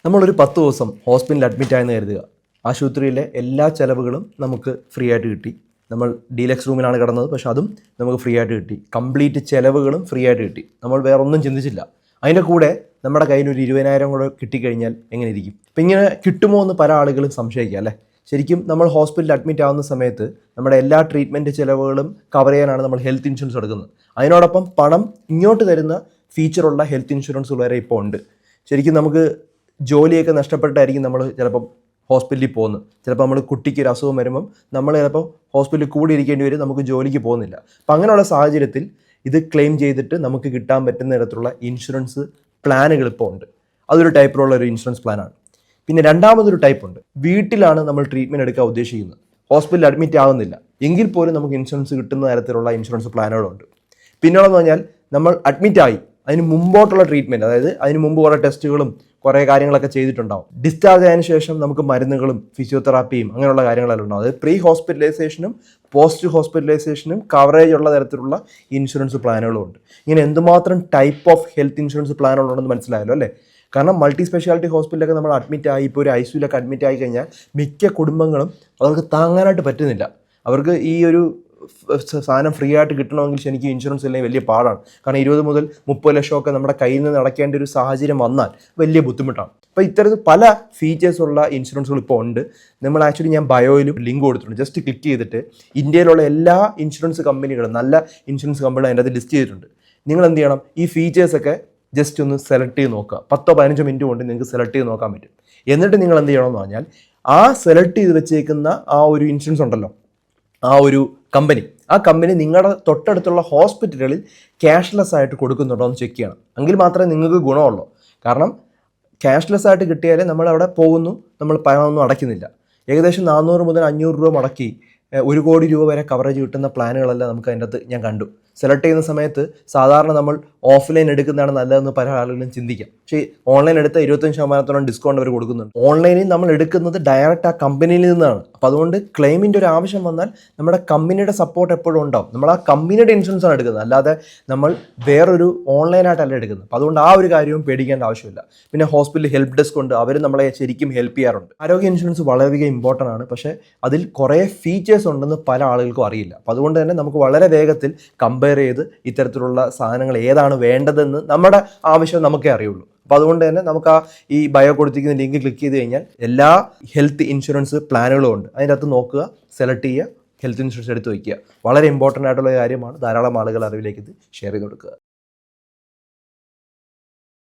നമ്മളൊരു 10 ദിവസം ഹോസ്പിറ്റലിൽ അഡ്മിറ്റ് ആയെന്ന് കരുതുക. ആശുപത്രിയിലെ എല്ലാ ചിലവുകളും നമുക്ക് ഫ്രീ ആയിട്ട് കിട്ടി. നമ്മൾ ഡീലക്സ് റൂമിലാണ് കിടന്നത്, പക്ഷെ അതും നമുക്ക് ഫ്രീ ആയിട്ട് കിട്ടി. കംപ്ലീറ്റ് ചിലവുകളും ഫ്രീ ആയിട്ട് കിട്ടി. നമ്മൾ വേറെ ഒന്നും ചിന്തിച്ചില്ല. അതിൻ്റെ കൂടെ നമ്മുടെ കയ്യിൽ ഒരു 20,000 കൂടെ കിട്ടിക്കഴിഞ്ഞാൽ എങ്ങനെ ഇരിക്കും? അപ്പം ഇങ്ങനെ കിട്ടുമോ എന്ന് പല ആളുകളും സംശയിക്കുക അല്ലേ. ശരിക്കും നമ്മൾ ഹോസ്പിറ്റലിൽ അഡ്മിറ്റ് ആവുന്ന സമയത്ത് നമ്മുടെ എല്ലാ ട്രീറ്റ്മെൻറ്റ് ചിലവുകളും കവർ ചെയ്യാനാണ് നമ്മൾ ഹെൽത്ത് ഇൻഷുറൻസ് എടുക്കുന്നത്. അതിനോടൊപ്പം പണം ഇങ്ങോട്ട് തരുന്ന ഫീച്ചറുള്ള ഹെൽത്ത് ഇൻഷുറൻസ് വരെ ഇപ്പോൾ ഉണ്ട്. ശരിക്കും നമുക്ക് ജോലിയൊക്കെ നഷ്ടപ്പെട്ടായിരിക്കും നമ്മൾ ചിലപ്പം ഹോസ്പിറ്റലിൽ പോകുന്നത്. ചിലപ്പോൾ നമ്മൾ കുട്ടിക്ക് ഒരു അസുഖം വരുമ്പം നമ്മൾ ചിലപ്പോൾ ഹോസ്പിറ്റലിൽ കൂടി ഇരിക്കേണ്ടി വരും, നമുക്ക് ജോലിക്ക് പോകുന്നില്ല. അപ്പം അങ്ങനെയുള്ള സാഹചര്യത്തിൽ ഇത് ക്ലെയിം ചെയ്തിട്ട് നമുക്ക് കിട്ടാൻ പറ്റുന്ന തരത്തിലുള്ള ഇൻഷുറൻസ് പ്ലാനുകൾ ഇപ്പോൾ ഉണ്ട്. അതൊരു ടൈപ്പിലുള്ള ഒരു ഇൻഷുറൻസ് പ്ലാനാണ്. പിന്നെ രണ്ടാമതൊരു ടൈപ്പ് ഉണ്ട്. വീട്ടിലാണ് നമ്മൾ ട്രീറ്റ്മെൻറ്റ് എടുക്കാൻ ഉദ്ദേശിക്കുന്നത്, ഹോസ്പിറ്റലിൽ അഡ്മിറ്റ് ആകുന്നില്ല എങ്കിൽ പോലും നമുക്ക് ഇൻഷുറൻസ് കിട്ടുന്ന തരത്തിലുള്ള ഇൻഷുറൻസ് പ്ലാനുകളുണ്ട്. പിന്നെയുള്ളതെന്ന് പറഞ്ഞാൽ നമ്മൾ അഡ്മിറ്റായി അതിന് മുമ്പോട്ടുള്ള ട്രീറ്റ്മെൻറ്റ്, അതായത് അതിന് മുമ്പ് കുറേ ടെസ്റ്റുകളും കുറേ കാര്യങ്ങളൊക്കെ ചെയ്തിട്ടുണ്ടാവും. ഡിസ്ചാർജ് ആയതിനു ശേഷം നമുക്ക് മരുന്നുകളും ഫിസിയോതെറാപ്പിയും അങ്ങനെയുള്ള കാര്യങ്ങളെല്ലാം ഉണ്ടാവും. അതായത് പ്രീ ഹോസ്പിറ്റലൈസേഷനും പോസ്റ്റ് ഹോസ്പിറ്റലൈസേഷനും കവറേജ് ഉള്ള തരത്തിലുള്ള ഇൻഷുറൻസ് പ്ലാനുകളും ഉണ്ട്. ഇങ്ങനെ എന്തുമാത്രം ടൈപ്പ് ഓഫ് ഹെൽത്ത് ഇൻഷുറൻസ് പ്ലാനുകളുണ്ടെന്ന് മനസ്സിലായല്ലോ അല്ലേ. കാരണം മൾട്ടി സ്പെഷ്യാലിറ്റി ഹോസ്പിറ്റലൊക്കെ നമ്മൾ അഡ്മിറ്റ് ആയി, ഇപ്പോൾ ഒരു ICUലൊക്കെ അഡ്മിറ്റ് ആയി കഴിഞ്ഞാൽ മിക്ക കുടുംബങ്ങളും അവർക്ക് താങ്ങാനായിട്ട് പറ്റുന്നില്ല. അവർക്ക് ഈ ഒരു സാധനം ഫ്രീ ആയിട്ട് കിട്ടണമെങ്കിൽ ശരിക്കും ഇൻഷുറൻസ് ഇല്ലെങ്കിൽ വലിയ പാടാണ്. കാരണം 20 മുതൽ 30 ലക്ഷമൊക്കെ നമ്മുടെ കയ്യിൽ നിന്ന് അടയ്ക്കേണ്ട ഒരു സാഹചര്യം വന്നാൽ വലിയ ബുദ്ധിമുട്ടാണ്. അപ്പോൾ ഇത്തരത്തിൽ പല ഫീച്ചേഴ്സുള്ള ഇൻഷുറൻസുകൾ ഇപ്പോൾ ഉണ്ട്. ഞാൻ ബയോയിലും ലിങ്ക് കൊടുത്തിട്ടുണ്ട്. ജസ്റ്റ് ക്ലിക്ക് ചെയ്തിട്ട് ഇന്ത്യയിലുള്ള എല്ലാ ഇൻഷുറൻസ് കമ്പനികളും, നല്ല ഇൻഷുറൻസ് കമ്പനികളും അതിൻ്റെ അത് ലിസ്റ്റ് ചെയ്തിട്ടുണ്ട്. നിങ്ങൾ എന്ത് ചെയ്യണം, ഈ ഫീച്ചേഴ്സൊക്കെ ജസ്റ്റ് ഒന്ന് സെലക്ട് ചെയ്ത് നോക്കുക. 10-15 മിനിറ്റ് കൊണ്ട് നിങ്ങൾക്ക് സെലക്ട് ചെയ്ത് നോക്കാൻ പറ്റും. എന്നിട്ട് നിങ്ങൾ എന്ത് ചെയ്യണമെന്ന് പറഞ്ഞാൽ ആ സെലക്ട് ചെയ്ത് വെച്ചേക്കുന്ന ആ ഒരു ഇൻഷുറൻസ് ഉണ്ടല്ലോ, ആ ഒരു ആ കമ്പനി നിങ്ങളുടെ തൊട്ടടുത്തുള്ള ഹോസ്പിറ്റലുകളിൽ ക്യാഷ്ലെസ് ആയിട്ട് കൊടുക്കുന്നുണ്ടോ എന്ന് ചെക്ക് ചെയ്യണം. എങ്കിൽ മാത്രമേ നിങ്ങൾക്ക് ഗുണമുള്ളൂ. കാരണം ക്യാഷ്ലെസ് ആയിട്ട് കിട്ടിയാലേ നമ്മൾ അവിടെ പോകുന്നു, നമ്മൾ പണമൊന്നും അടയ്ക്കുന്നില്ല. ഏകദേശം 400 മുതൽ 500 രൂപ മുടക്കി 1 കോടി രൂപ വരെ കവറേജ് കിട്ടുന്ന പ്ലാനുകളെല്ലാം നമുക്ക് അതിൻ്റെ അകത്ത് ഞാൻ കണ്ടു. സെലക്ട് ചെയ്യുന്ന സമയത്ത് സാധാരണ നമ്മൾ ഓഫ്ലൈൻ എടുക്കുന്നതാണ് നല്ലതെന്ന് പല ആളുകളും ചിന്തിക്കാം. പക്ഷേ ഓൺലൈൻ എടുത്ത 25% ഡിസ്കൗണ്ട് അവർ കൊടുക്കുന്നുണ്ട്. ഓൺലൈനിൽ നമ്മൾ എടുക്കുന്നത് ഡയറക്റ്റ് ആ കമ്പനിയിൽ നിന്നാണ്. അപ്പോൾ അതുകൊണ്ട് ക്ലെയിമിൻ്റെ ഒരു ആവശ്യം വന്നാൽ നമ്മുടെ കമ്പനിയുടെ സപ്പോർട്ട് എപ്പോഴും ഉണ്ടാവും. നമ്മൾ ആ കമ്പനിയുടെ ഇൻഷുറൻസ് ആണ് എടുക്കുന്നത്, അല്ലാതെ നമ്മൾ വേറൊരു ഓൺലൈനായിട്ടല്ല എടുക്കുന്നത്. അപ്പോൾ അതുകൊണ്ട് ആ ഒരു കാര്യവും പേടിക്കേണ്ട ആവശ്യമില്ല. പിന്നെ ഹോസ്പിറ്റലിൽ ഹെൽപ്പ് ഡെസ്ക് ഉണ്ട്, അവർ നമ്മളെ ശരിക്കും ഹെൽപ്പ് ചെയ്യാറുണ്ട്. ആരോഗ്യ ഇൻഷുറൻസ് വളരെയധികം ഇമ്പോർട്ടൻ്റ് ആണ്. പക്ഷേ അതിൽ കുറേ ഫീച്ചേഴ്സ് ഉണ്ടെന്ന് പല ആളുകൾക്കും അറിയില്ല. അപ്പോൾ അതുകൊണ്ട് തന്നെ നമുക്ക് വളരെ വേഗത്തിൽ കമ്പയർ ചെയ്ത് ഇത്തരത്തിലുള്ള സാധനങ്ങൾ ഏതാണ് വേണ്ടതെന്ന് നമ്മുടെ ആവശ്യം നമുക്കേ അറിയുള്ളൂ. അപ്പോൾ അതുകൊണ്ട് തന്നെ നമുക്ക് ഈ ബയോ കൊടുത്തിരിക്കുന്ന ലിങ്ക് ക്ലിക്ക് ചെയ്ത് കഴിഞ്ഞാൽ എല്ലാ ഹെൽത്ത് ഇൻഷുറൻസ് പ്ലാനുകളും ഉണ്ട്. അതിൻ്റെ അകത്ത് നോക്കുക, സെലക്ട് ചെയ്യുക, ഹെൽത്ത് ഇൻഷുറൻസ് എടുത്ത് വയ്ക്കുക. വളരെ ഇമ്പോർട്ടൻ്റ് ആയിട്ടുള്ള കാര്യമാണ്. ധാരാളം ആളുകൾ അറിവിലേക്ക് ഇത് ഷെയർ ചെയ്ത് കൊടുക്കുക.